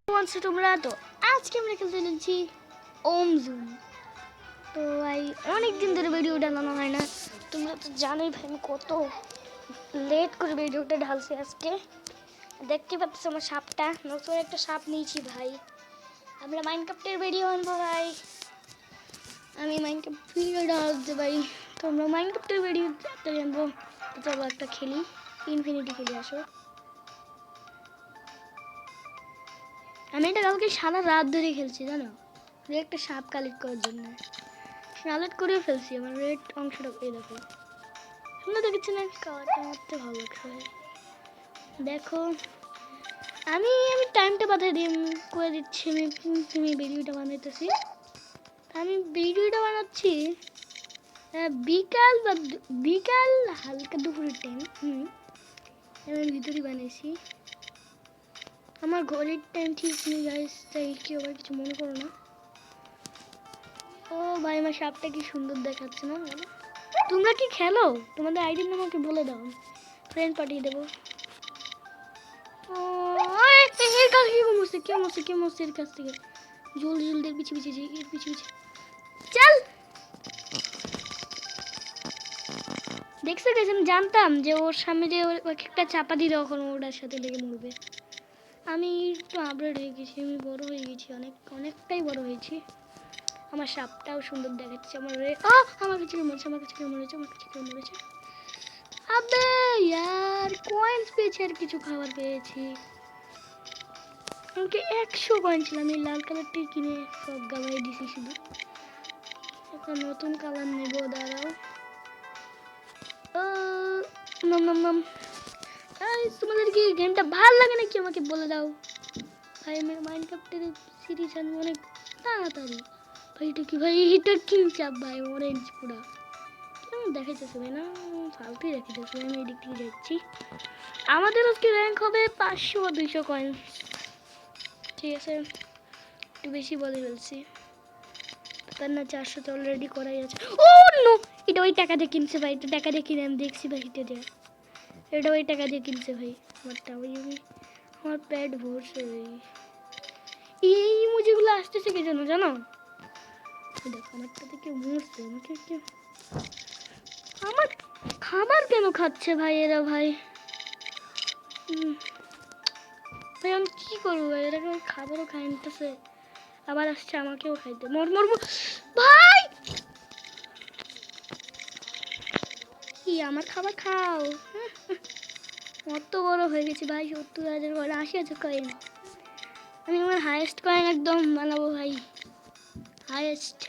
তোমরা তো আজকে আমরা খেলতে চলেছি ওম জুম। তো ভাই অনেক দিন ধরে ভিডিও ডালানো হয় না, তোমরা তো জানোই ভাই আমি কত লেট করে ভিডিওটা ঢালছি। আজকে দেখতে পাচ্ছ আমার সাপটা, নতুন একটা সাপ নিয়েছি ভাই। আমরা মাইনক্রাফটের ভিডিও আনবো ভাই, আমি মাইনক্রাফট ভিডিও ডালতে ভাই। তো আমরা মাইনক্রাফটের ভিডিও আনবো, চলো একটা খেলি, ইনফিনিটি খেলে আসো। আমি এটা কালকে সারা রাত ধরে খেলছি জানো, একটা সাপ কালেক্ট করার জন্য। কালেক্ট করেও ফেলছি, আমার রেড অংশটা এই দেখো, তোমরা দেখেছি না কালারটা মারতে ভালো লাগছে ভাই। দেখো আমি টাইমটা পাঠিয়ে দিয়ে করে দিচ্ছি, আমি ভিডিওটা বানাইতেছি। আমি ভিডিওটা বানাচ্ছি বিকাল হালকা দুপুরের টাইম। আমি ভিতরে বানিয়েছি, আমার ঘড়ির টাইম ঠিক নেই গাইস, তাই কেউ আবার কিছু মনে করো না। ও ভাই আমার সাপটা কি সুন্দর দেখাচ্ছে না? তোমরা কি খেলো? তোমাদের আইডির নাম আমাকে বলে দাও, ফ্রেন্ড পাঠিয়ে দেবো। এর কাছ থেকে কেউ মরছে এর কাছ থেকে। জলদি এর পিছিয়ে চল। দেখছো গেছে, আমি জানতাম যে ওর সামনে যে একটা চাপা দিলে ওখানে ওটার সাথে লেগে মরবে। আমি একটু আপডেট হয়ে গেছি, আমি বড় হয়ে গেছি, অনেকটাই বড় হয়েছি। আমার সাপটাও সুন্দর দেখাচ্ছে। আমার কাছে মরেছে। আবে यार কয়েন্স পেয়েছি, আর কিছু খাবার পেয়েছি। আমাকে 100 কয়েন ছিল, আমি লাল কালারটা কিনে সব গাবাই দিছি। শুধু এখন নতুন কালার নেবো, দাঁড়াও। তোমাদের কি গেমটা ভালো লাগে নাকি আমাকে বলে দাও ভাই। আমার মাইনক্রাফটের সিরিজ আমি অনেক তাড়াতাড়ি ভাই। এটা কি চাপ ভাই, অরেঞ্জ পুরা কেমন দেখাইতেছে ভাই, না ফালতুই দেখাইতেছে। আমি এদিক থেকে যাচ্ছি, আমাদের আজকে র্যাঙ্ক হবে 500 বা 200 কয়েন। ঠিক আছে, একটু বেশি বলে ফেলছি, তার না 400 তো অলরেডি করাই আছে। ও নো, এটা ওই টাকা দিয়ে কিনছে ভাই, এটা টাকা দিয়ে কিনে আমি দেখছি ভাই। এটা ওই টাকা দিয়ে কিনছে ভাই। আমার পেট ভরছে ভাই। এই ইমোজিগুলো আসতেছে কে জানো জানো? দেখো আমারটাতে কেউ মরছে, আমাকে কেউ আমার খাবার কেন খাচ্ছে ভাই এরা ভাই। ভাই আমি কি করবো ভাই, এরা খাবারও খাই নিতেছে, আবার আসছে আমাকেও খাইতে। মরবো ভাই, কি আমার খাবার খাও। কত বড় হয়ে গেছে ভাই, 70,000 কয়েন, 80,000 কয়েন। আমি আমার হাইয়েস্ট কয়েন একদম বানাবো ভাই, হাইয়েস্ট।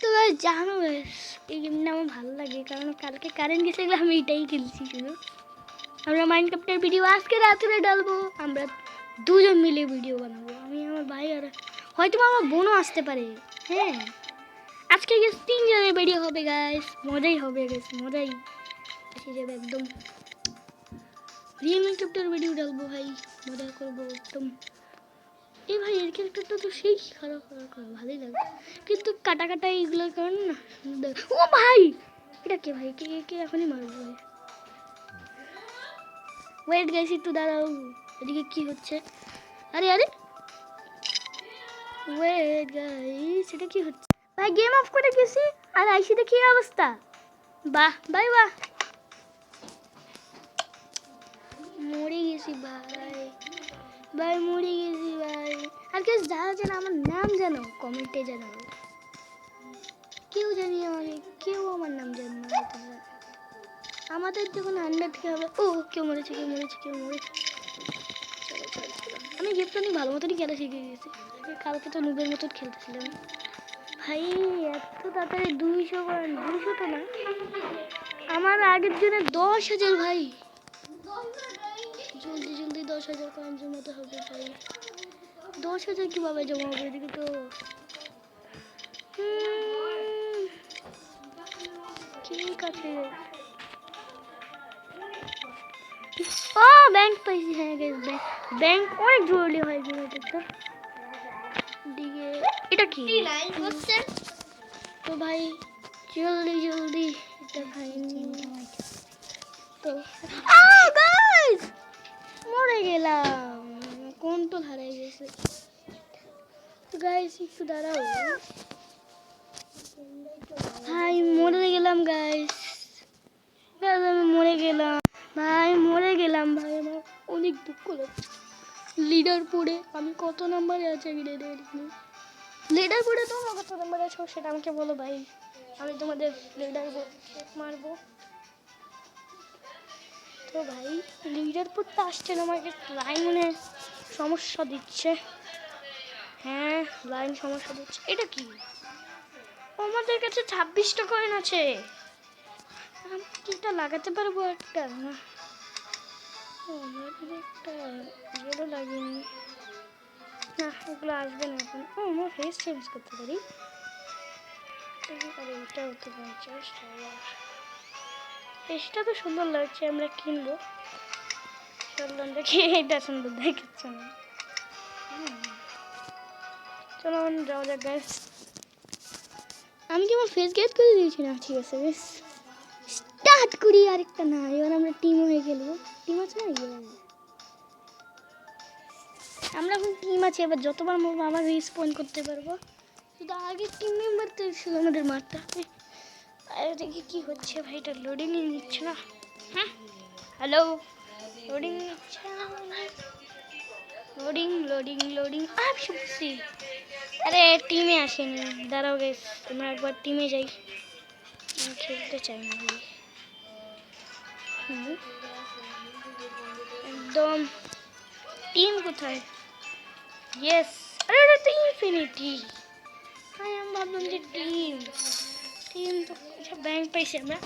তো ভাই জানো এই গেমটা আমার ভালো লাগে, কারণ কালকে কারেন্ট গেছে, আমি এটাই খেলছি শুধু। আমরা মাইনক্রাফটের ভিডিও আজকে রাত্রে ডালবো, আমরা দুজন মিলে ভিডিও বানাবো, আমি আমার ভাই, আর হয়তো আমার বোনও আসতে পারে। হ্যাঁ আজকে গেছে 3 জনের ভিডিও হবে গাইস, মজাই হবে গেছে, মজাই এসে যাবে একদম। রিয়েল মাইনক্রাফটের ভিডিও ডালবো ভাই, মজা করবো একদম। এই ভাই এর ক্যারেক্টারটা তো সেই খারাপ ভালোই লাগে, কিন্তু কাটা এইগুলোর কারণে না। ও ভাই এটা কে ভাই, কে এখনই মারবো ভাই। ওয়েট গাইস একটু দাঁড়াও, এদিকে কি হচ্ছে? আরে ওয়েট গাইস, এটা কি হচ্ছে ভাই? গেম অফ করে গেছি আর আইসি দেখি অবস্থা। বাহ ভাই বাহ, মরে গেছি ভাই মরে গেছি ভাই। আর কেউ যারা জানো আমার নাম জানো কমেন্টে জানাও, কেউ জানি আমাকে, কেউ আমার নাম জানো না। আমাদের যখন 100 কে হবে, ও কেউ মরেছে। চলো আমি গেমটা নিয়ে ভালো মতনই খেলা শিখে গেছি, কালকে তো নুবের মতন খেলতেছিলাম ভাই। এত তাড়াতাড়ি 200 তো না, আমার আগের দিনে 10,000 ভাই। জলদি 10,000 কয়েন জমাতে হবে ভাই। 10,000 কিভাবে জমা হবে? এদিকে তো ঠিক আছে। ও ব্যাংক পাইছি, হ্যাঁ ব্যাংক অনেক জরুরি হয় এটা। দিকে এটা কি তো ভাই, জলদি এটা ভাই তো গাইস মরে গেলাম, কন্ট্রোল হারিয়ে গেছে। তো গাইস একটু দাঁড়াও, ভাই মরে গেলাম গাইস, আমি মরে গেলাম ভাই, মরে গেলাম ভাই, আমার অনেক দুঃখ লাগছে। লিডার পড়ে আমি কত নম্বরে আছি আমি লিডার পড়ে তোমরা কত নম্বরে আছো সেটা আমাকে বলো ভাই, আমি তোমাদের লিডার মারবো। তো ভাই লিডার পড়তে আসছে না, আমাকে লাইনে সমস্যা দিচ্ছে। হ্যাঁ লাইন সমস্যা দিচ্ছে। এটা কি, আমাদের কাছে 26টা কয়েন আছে, আমি কি এটা লাগাতে পারবো একটা? আমাদের একটা ইয়েরও লাগেনি না, ওগুলো আসবে না এখন। আমরা ফেস চেঞ্জ করতে পারি, আর এটা হতে পারে। ফেসটা তো সুন্দর লাগছে, আমরা কিনবো। চলো দেখি, এটা সুন্দর দেখাচ্ছে না। চলো যাওয়া যাক গাইস। আমি কি আমার ফেস গেট করে দিয়েছি না? ঠিক আছে বেশ, স্টার্ট করি। আরেকটা না, এবার আমরা টিম হয়ে খেলবো। টিম আছে না, আমরা এখন টিম আছে, এবার যতবার মারবো আবার রিস্পন করতে পারবো। শুধু আগে টিম মেম্বার তো শুধু আমাদের মারতে হবে। আর দেখি কি হচ্ছে ভাই, এটা লোডিংই নিচ্ছে না। হ্যাঁ হ্যালো, লোডিং নিচ্ছে না, লোডিং লোডিং লোডিং। আমি শুনছি, আরে টিমে আসেনি, দাঁড়াও গেস, আমরা একবার টিমে যাই। আমি খেলতে চাই না ভাই, একদম। টিম কোথায়? ইয়েস, আরে এটা তো ইনফিনিটি। ভাই আমি ভাবলাম যে টিম, টিম তো ব্যাংক পাইছি আমরা।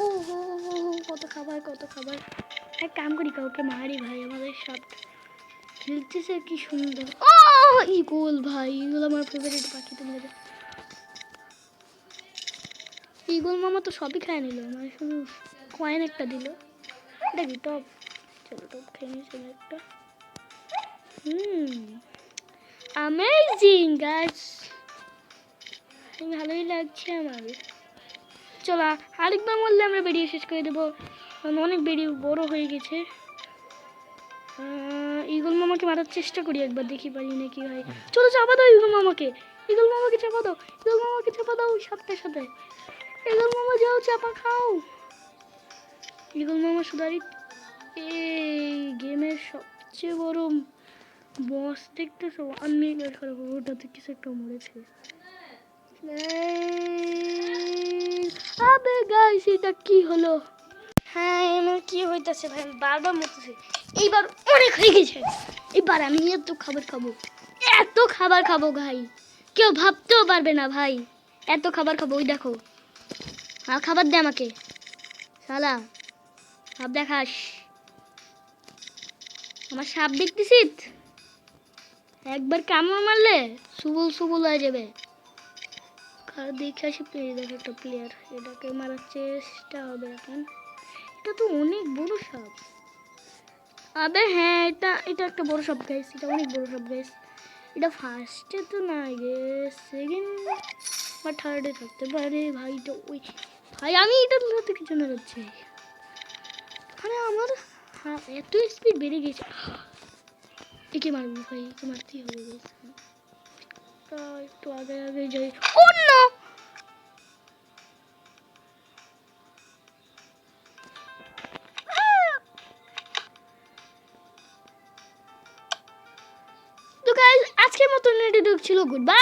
ও হো হো, কত খাবার কত খাবার। এক কাম করি, কাউকে মারি ভাই, আমাদের সব খেলতেছে কি সুন্দর। ও ইগল ভাই, ইগল আমার ফেভারিট পাখি। তুমি ইগল মামা তো সবই খায় নিল, মানে শুধু কয়েন একটা দিল। এটা কি টপ? চলো টপ খেয়ে নিয়েছি একটা। অ্যামেজিং গাইস, ভালোই লাগছে আমার। চলো আরেকবার বললে আমরা ভিডিও শেষ করে দেবো, অনেক ভিডিও বড় হয়ে গেছে। ইগল মামাকে মারার চেষ্টা করি একবার, দেখি পারি নাকি হয়। চলো চাপা দাও ইগল মামাকে, ইগল মামাকে চাপা দাও, ইগল মামাকে চাপা দাও, সাথে সাথে ইগল মামা যাও চাপা খাও। ইগল মামা সুদারি এই গেমের সবচেয়ে বড় বস দেখতেছো, আমি ওটাতে কিছু একটা মরেছে। আবে গাইস এটা কি হলো? হ্যাঁ আমার কি হইতাছে ভাই, বারবার মরতেছে। এইবার অনেক হয়ে গেছে, এবার আমি এত খাবার খাবো, এত খাবার খাবো ভাই, কেউ ভাবতেও পারবে না ভাই, এত খাবার খাবো। ওই দেখো, আর খাবার দে আমাকে শালা, সাপ দেখাস? আমার সাপ দেখতেছিস? একবার কামড় মারলে সুবল সুবল হয়ে যাবে। দেখে আসি প্লেয়ার, দেখো একটা প্লেয়ার, এটাকে মারার চেষ্টা হবে এখন। এটা তো অনেক বড় সাপ। আবে হ্যাঁ এটা এটা একটা বড় সাপ গাইস, এটা অনেক বড় সাপ গাইস। এটা ফার্স্টে তো না গেস, সেকেন্ড বা থার্ডে থাকতে পারে ভাই। তো ওই ভাই আমি এটার মধ্যে কিছু না যাচ্ছে, আরে আমার এত স্পিড বেড়ে গেছে। একে মারবো ভাই, একে মারতেই হবে গাইস। একটু আগে আগে যাই। ও না, তো গাইস আজকের মতো ভিডিও ছিল, গুড বাই।